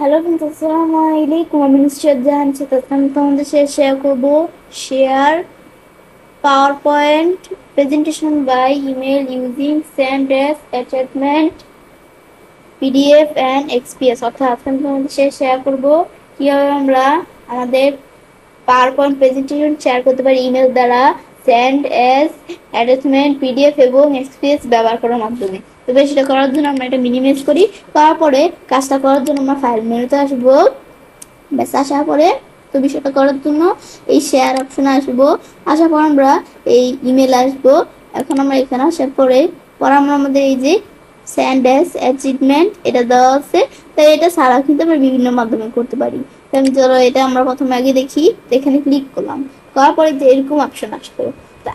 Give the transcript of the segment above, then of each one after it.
Hello friends, আসসালামু আলাইকুম। আমি নুসরাত জাহান সেতাস। আমি তোমাদের সাথে শেয়ার করবো share PowerPoint presentation by email using send as attachment PDF and XPS. অর্থাৎ আজকে আমি তোমাদের সাথে শেয়ার করবো কিভাবে আমরা আমাদের পাওয়ার পয়েন্ট প্রেজেন্টেশন শেয়ার করতে পারি ইমেল দ্বারা সেন্ড এস অ্যাটাচমেন্ট পিডিএফ এবং এক্সপিএস ব্যবহার করার মাধ্যমে। তবে সেটা করার জন্য আমরা এটা মিনিমাইজ করি। তারপরে কাজটা করার জন্য আমরা ফাইল মেনুতে আসবো। ব্যাস আসার পরে তো বিষয়টা করার জন্য এই শেয়ার অপশনে আসবো। আসার পর আমরা এই ইমেল আসবো। এখন আমরা এখানে আসার পরে আমরা আমাদের এই যে স্যান্ড এস অ্যাচিভমেন্ট এটা দেওয়া আছে, তাই এটা ছাড়াও কিন্তু আমরা বিভিন্ন মাধ্যমে করতে পারি। আমি ধরো এটা আমরা প্রথমে আগে দেখি, এখানে ক্লিক করলাম, করার পরে যে এরকম অপশন আসলো। তা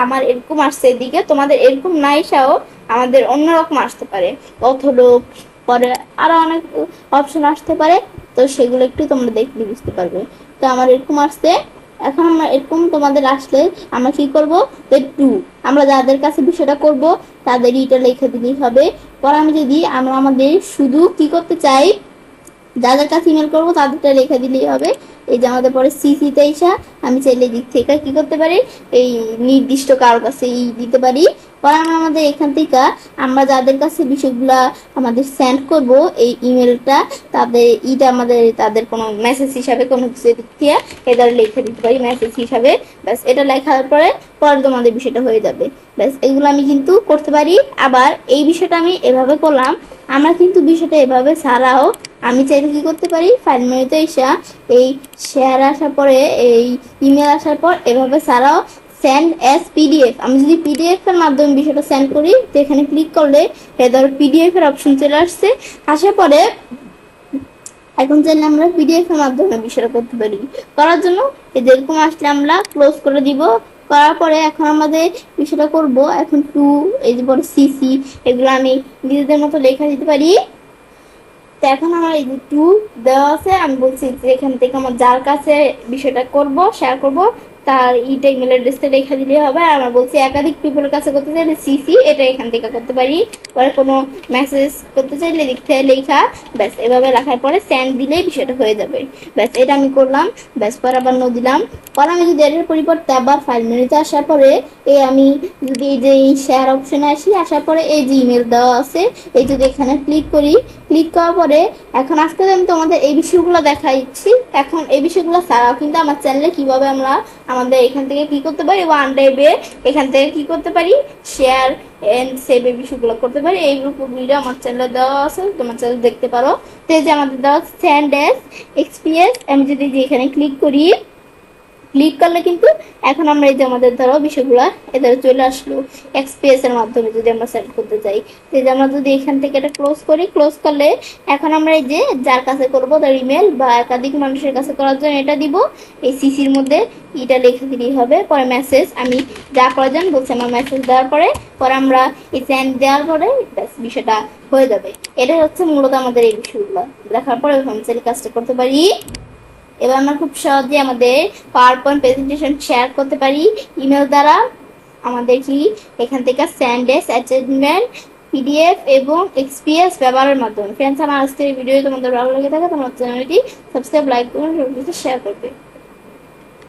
আমার এরকম আসছে, এদিকে তোমাদের এরকম না এসেও আমাদের অন্যরকম আসতে পারে, অথলোক পরে আরো অনেক অপশন আসতে পারে। তো সেগুলো একটু তোমরা দেখলে বুঝতে পারবে। তো আমার এরকম আসছে। এখন আমরা এরকম তোমাদের আসলে আমরা কি করব, টু আমরা যাদের কাছে বিষয়টা করব তাদের এটা লিখে দিলেই হবে। পরে আমি যদি আমরা আমাদের শুধু কি করতে চাই, যাদের কাছে ইমেল করবো তাদেরটা লেখা দিলেই হবে। এই যে আমাদের পরে সিসিতে এসা আমি চাইলে দিক থেকে কি করতে পারি, এই নির্দিষ্ট কারোর কাছে দিতে পারি। পরে আমরা আমাদের এখান থেকে আমরা যাদের কাছে বিষয়গুলা আমাদের সেন্ড করব এই ইমেলটা, তাদের কোনো মেসেজ হিসাবে কোনো কিছু দিক থেকে এদের লিখে দিতে পারি মেসেজ হিসাবে। ব্যাস এটা লেখার পরে তোমাদের বিষয়টা হয়ে যাবে। ব্যাস এগুলো আমি কিন্তু করতে পারি। আবার এই বিষয়টা আমি এভাবে করলাম, আমরা কিন্তু বিষয়টা এভাবে ছাড়াও আমি চাইলে কি করতে পারি, ফাইল মেনুতে এসে এই শেয়ার আসার পরে এই ইমেল আসার পর এভাবে ছাড়াও সেন্ড এস পিডিএফ, আমি যদি পিডিএফ এর মাধ্যমে বিষয়টা সেন্ড করি তো এখানে ক্লিক করলে ধরো পিডিএফ এর অপশন চলে আসছে। আসার পরে এখন চাইলে আমরা পিডিএফ এর মাধ্যমে বিষয়টা করতে পারি। করার জন্য এই যেরকম আসলে আমরা ক্লোজ করে দিব। করার পরে এখন আমাদের বিষয়টা করব। এখন টু এই যে বড় সিসি এগুলো আমি নিজেদের মতো লেখা দিতে পারি। তো এখন আমার এই যে টু দেওয়া আছে, আমি বলছি যে এখান থেকে আমার যার কাছে বিষয়টা করব শেয়ার করব তার ইটা ইমেল অ্যাড্রেসটা লেখা দিলে হবে। আর আমরা বলছি একাধিক পিপলের কাছে করতে চাইলে সিসি এটা এখান থেকে করতে পারি। পরে কোনো মেসেজ করতে চাইলে দিক থেকে লেখা, ব্যাস এভাবে লেখার পরে সেন্ড দিলেই বিষয়টা হয়ে যাবে। ব্যাস এটা আমি করলাম। ব্যাস পরে আবার নো দিলাম। পরে আমি যদি এর পরিবর্তে আবার ফাইল মেনুতে আসার পরে আমি যদি এই যে শেয়ার অপশনে আসি, আসার পরে এই যে ইমেল দেওয়া আছে এই যদি এখানে ক্লিক করি, ক্লিক করার পরে এখন আজকে আমি তোমাদের এই বিষয়গুলো দেখাচ্ছি। এখন এই বিষয়গুলো ছাড়াও কিন্তু আমার চ্যানেলে কিভাবে আমরা আমাদের এখান থেকে কি করতে পারি, ওয়ান ড্রাইভে এখান থেকে কি করতে পারি, শেয়ার এন্ড সেভ এই বিষয়গুলো করতে পারি। এই গ্রুপ ভিডিও আমার চ্যানেলে দেওয়া আছে, তোমার চ্যানেল দেখতে পারো। তো এই যে আমাদের দেওয়া সেন্ড এস এক্সপিএস, আমি যদি এখানে ক্লিক করি, ক্লিক করলে কিন্তু এখন আমরা এই যে আমাদের ধরো বিষয়গুলো এদের চলে আসলো এক্সপিএস এর মাধ্যমে যদি আমরা সেন্ড করতে চাই। এই যে আমরা যদি এখান থেকে এটা ক্লোজ করি, ক্লোজ করলে এখন আমরা এই যে যার কাছে করব তার ইমেল বা একাধিক মানুষের কাছে করার জন্য এটা দিব। এই সিসির মধ্যে এটা লিখে দিলেই হবে। পরে মেসেজ আমি যা প্রয়োজন বলছি আমার মেসেজ দেওয়ার পরে আমরা এই সেন্ড দেওয়ার পরে ব্যাস বিষয়টা হয়ে যাবে। এটা হচ্ছে মূলত আমাদের এই বিষয়গুলো দেখার পরে আমি কাজটা করতে পারি। এবার আমরা খুব সহজে আমাদের পাওয়ার পয়েন্ট প্রেজেন্টেশন শেয়ার করতে পারি ইমেল দ্বারা। আমাদের কি এখান থেকে সেন্ড এস অ্যাটাচমেন্ট পিডিএফ এবং এক্সপিএস ব্যবহারের মাধ্যমে। ফ্রেন্ডস, আমার আজকের এই ভিডিও তোমাদের ভালো লেগে থাকে তোমরা চ্যানেলটি সাবস্ক্রাইব, লাইক করুন, শেয়ার করবে।